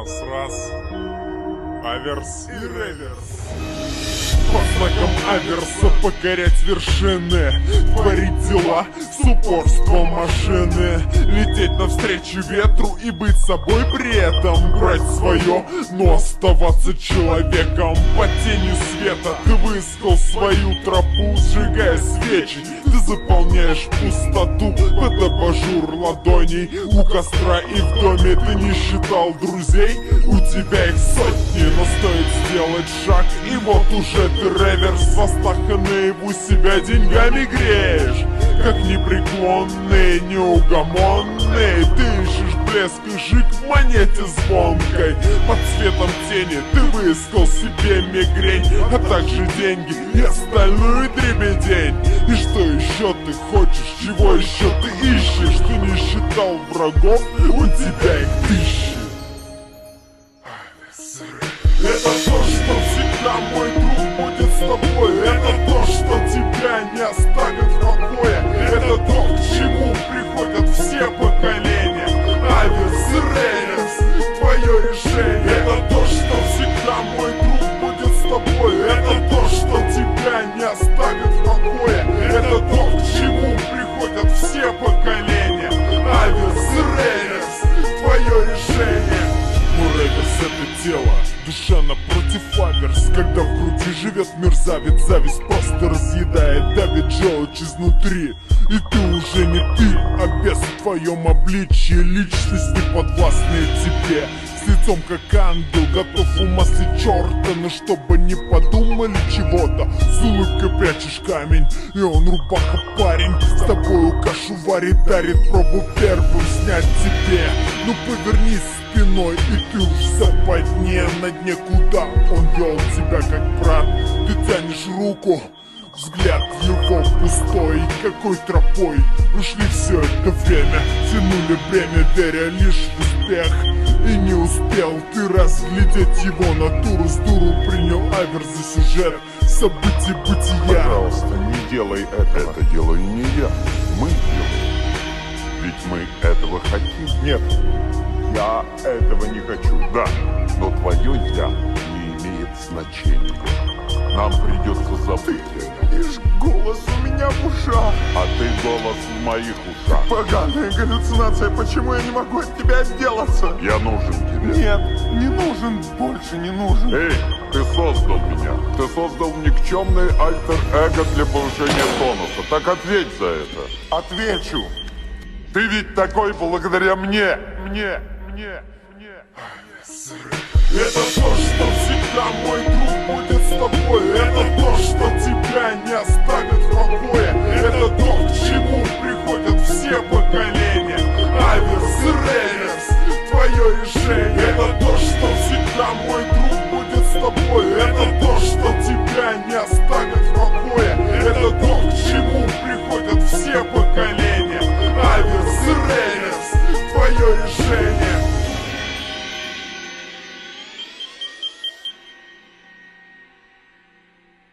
Раз, аверс и реверс. По знакам аверса покорять вершины, творить дела с упорством машины, лететь навстречу ветру и быть собой при этом, брать свое, но оставаться человеком. Под тенью света ты выискал свою тропу, сжигая свечи, ты заполняешь пустоту под абажур ладоней у костра и в доме. Ты не считал друзей, у тебя их сотни, но стоит сделать шаг, и вот уже ты реверс. Астаха наяву себя деньгами греешь, как непреклонный, неугомонный. Ты ищешь блеск и жик в монете звонкой. Под светом тени ты выискал себе мигрень, а также деньги и остальную дребедень. И что еще ты хочешь, чего еще ты ищешь? Ты не считал врагов, у тебя их тысячи. Это то, что всегда, мой друг, будет с тобой. Это то, что тебя не оставит в покое. Это то, к чему приходят все поколения. Аверс и реверс, твое решение. Это то, что всегда, мой друг, будет с тобой. Это то, что тебя не оставит в покое. Это то, к чему приходят все поколения. Аверс и реверс, твое решение. Мой реверс — это тело, душа напротив аверс. Когда в груди живет мерзавец, зависть просто разъедает, давит желчь изнутри. И ты уже не ты, а бес в твоем обличье. Личности подвластные тебе, с лицом как ангел, готов умаслить черта. Но чтобы не подумали чего-то, с улыбкой прячешь камень, и он рубаха парень. С тобою кашу варит, дарит пробу первым снять тебе. Ну повернись спиной, и ты уж в западне, на дне куда он вел тебя как брат. Ты тянешь руку, взгляд его пустой. Какой тропой ушли все это время, тянули бремя, веря лишь в успех. И не успел ты разглядеть его натуру, с дуру принял аверс за сюжет событий бытия. Пожалуйста, не делай этого. Это делаю не я, мы делаем. Ведь мы этого хотим. Нет, Я этого не хочу, да, но твое «я» не имеет значения. Нам придется забыть это. Лишь голос у меня в ушах. А ты голос в моих ушах. Поганая галлюцинация, почему я не могу от тебя отделаться? Я нужен тебе. Нет, не нужен, больше не нужен. Эй, ты создал меня. Ты создал никчемный альтер-эго для повышения тонуса. Так ответь за это. Отвечу. Ты ведь такой благодаря мне. это то, что всегда, мой друг, будет с тобой. Это то, что тебя не оставит